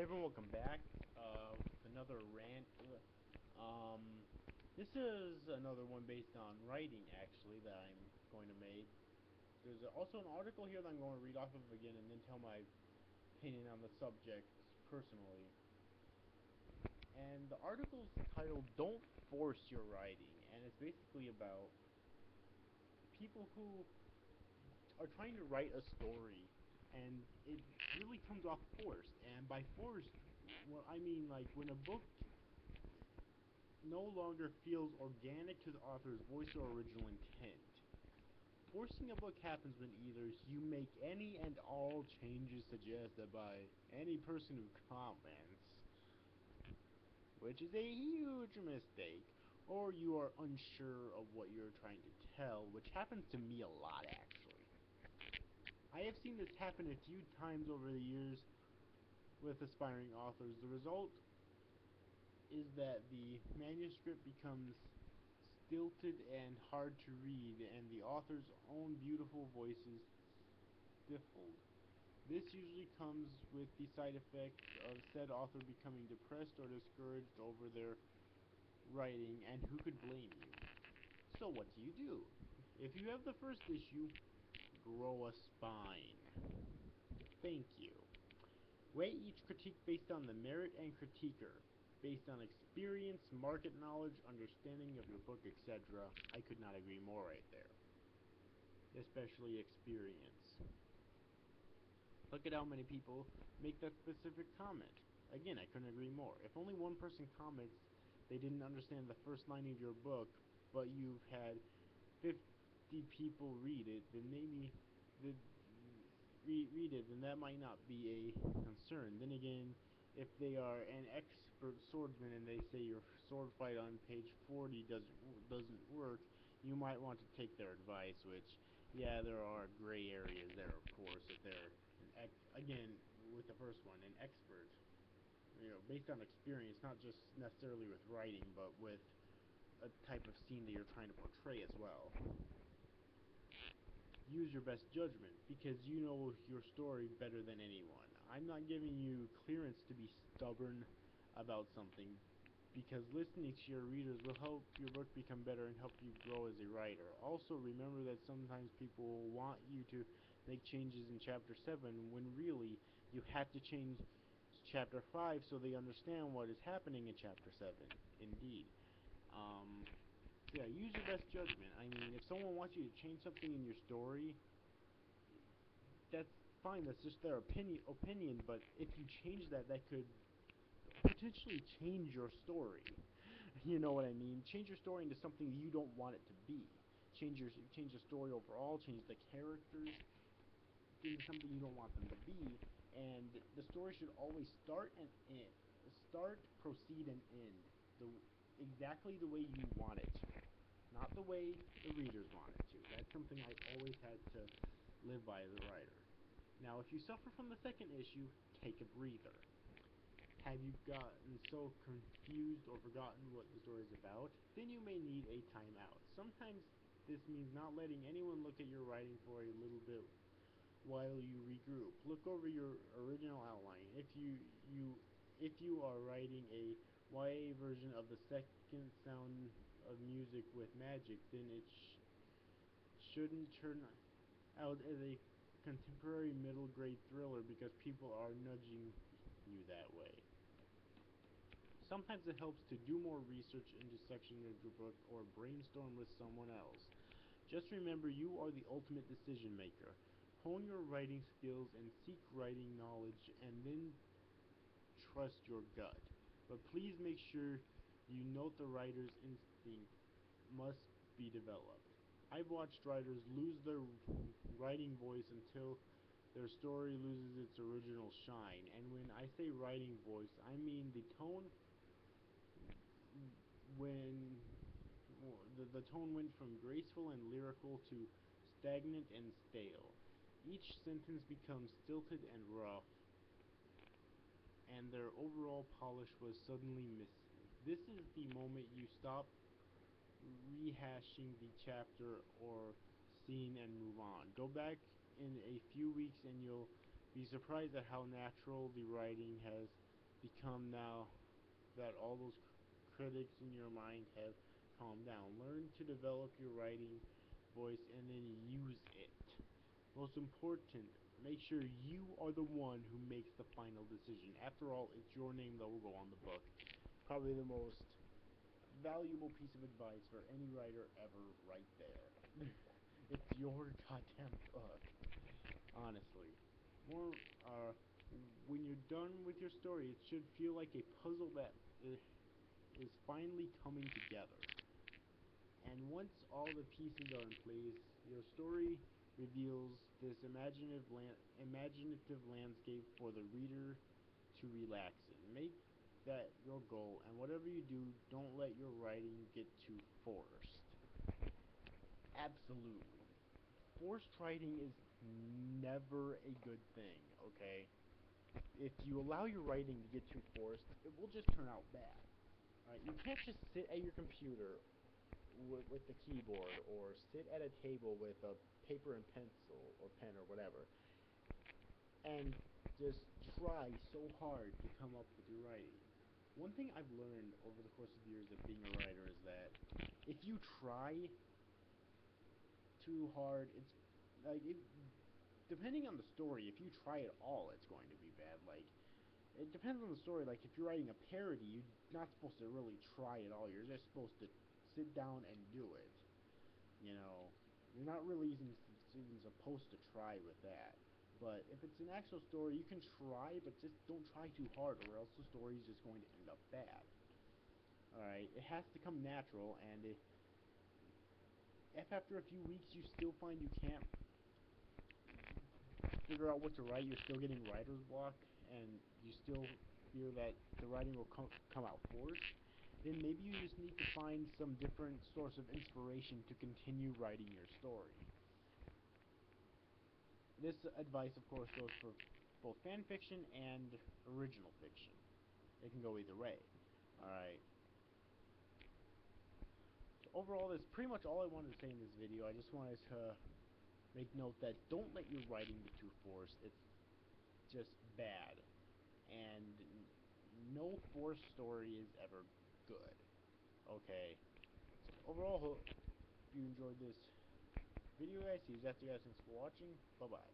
Hey everyone, welcome back. With another rant. Um, this is another one based on writing, actually, that I'm going to make. There's also an article here that I'm going to read off of again and then tell my opinion on the subject personally. And the article's titled "Don't Force Your Writing," and it's basically about people who are trying to write a story, and it really comes off forced. And by forced, well, I mean like when a book no longer feels organic to the author's voice or original intent. Forcing a book happens when either you make any and all changes suggested by any person who comments, which is a huge mistake, or you are unsure of what you're trying to tell, which happens to me a lot actually. I have seen this happen a few times over the years with aspiring authors. The result is that the manuscript becomes stilted and hard to read, and the author's own beautiful voice is stifled. This usually comes with the side effect of said author becoming depressed or discouraged over their writing, and who could blame you? So what do? If you have the first issue, grow a spine. Thank you. Weigh each critique based on the merit and critiquer, based on experience, market knowledge, understanding of your book, etc. I could not agree more right there. Especially experience. Look at how many people make that specific comment. Again, I couldn't agree more. If only one person comments they didn't understand the first line of your book, but you've had 50 people read it, then maybe read it, then that might not be a concern. Then again, if they are an expert swordsman and they say your sword fight on page 40 doesn't work, you might want to take their advice. Which, yeah, there are gray areas there, of course. If they're again with the first one, an expert, based on experience, not just necessarily with writing, but with a type of scene that you're trying to portray as well. Use your best judgment, because you know your story better than anyone. I'm not giving you clearance to be stubborn about something, because listening to your readers will help your book become better and help you grow as a writer. Also, remember that sometimes people will want you to make changes in Chapter 7, when really you have to change Chapter 5 so they understand what is happening in Chapter 7. Indeed. Yeah, use your best judgment. I mean, if someone wants you to change something in your story, that's fine. That's just their opinion. But if you change that, that could potentially change your story. You know what I mean? Change your story into something you don't want it to be. Change the story overall. Change the characters into something you don't want them to be. And the story should always start and end. Start, proceed, and end exactly the way you want it to, not the way the readers want it to. That's something I've always had to live by as a writer. Now, if you suffer from the second issue, take a breather. Have you gotten so confused or forgotten what the story is about? Then you may need a timeout. Sometimes this means not letting anyone look at your writing for a little bit while you regroup. Look over your original outline. If you are writing a YA version of the second Sound of Music with Magic, then it shouldn't turn out as a contemporary middle grade thriller because people are nudging you that way. Sometimes it helps to do more research into sections of your book or brainstorm with someone else. Just remember, you are the ultimate decision maker. Hone your writing skills and seek writing knowledge, and then trust your gut. But please make sure you note the writer's instinct must be developed. I've watched writers lose their writing voice until their story loses its original shine. And when I say writing voice, I mean the tone when the tone went from graceful and lyrical to stagnant and stale. Each sentence becomes stilted and rough, and their overall polish was suddenly missing. This is the moment you stop rehashing the chapter or scene and move on. Go back in a few weeks and you'll be surprised at how natural the writing has become now that all those critics in your mind have calmed down. Learn to develop your writing voice and then use it. Most important, make sure you are the one who makes the final decision. After all, it's your name that will go on the book. Probably the most valuable piece of advice for any writer ever, right there. It's your goddamn book. Honestly. More, when you're done with your story, it should feel like a puzzle that is finally coming together. And once all the pieces are in place, your story reveals this imaginative landscape for the reader to relax in. Make that your goal, and whatever you do, don't let your writing get too forced. Absolutely. Forced writing is never a good thing, okay? If you allow your writing to get too forced, it will just turn out bad. Alright, you can't just sit at your computer with the keyboard, or sit at a table with a paper and pencil, or pen, or whatever, and just try so hard to come up with your writing. One thing I've learned over the course of years of being a writer is that if you try too hard, it's like depending on the story, if you try at all, it's going to be bad. Like, it depends on the story. Like, if you're writing a parody, you're not supposed to really try at all. You're just supposed to sit down and do it. You know, you're not really even supposed to try with that. But if it's an actual story, you can try, but just don't try too hard, or else the story is just going to end up bad. Alright, it has to come natural, and if after a few weeks you still find you can't figure out what to write, you're still getting writer's block, and you still feel that the writing will come out forced, then maybe you just need to find some different source of inspiration to continue writing your story. This advice, of course, goes for both fan fiction and original fiction. It can go either way. Alright. So overall, that's pretty much all I wanted to say in this video. I just wanted to make note that don't let your writing get too forced. It's just bad. And no forced story is ever good. Okay. So overall, hope you enjoyed this video, guys. See you guys. Thanks for watching. Bye-bye.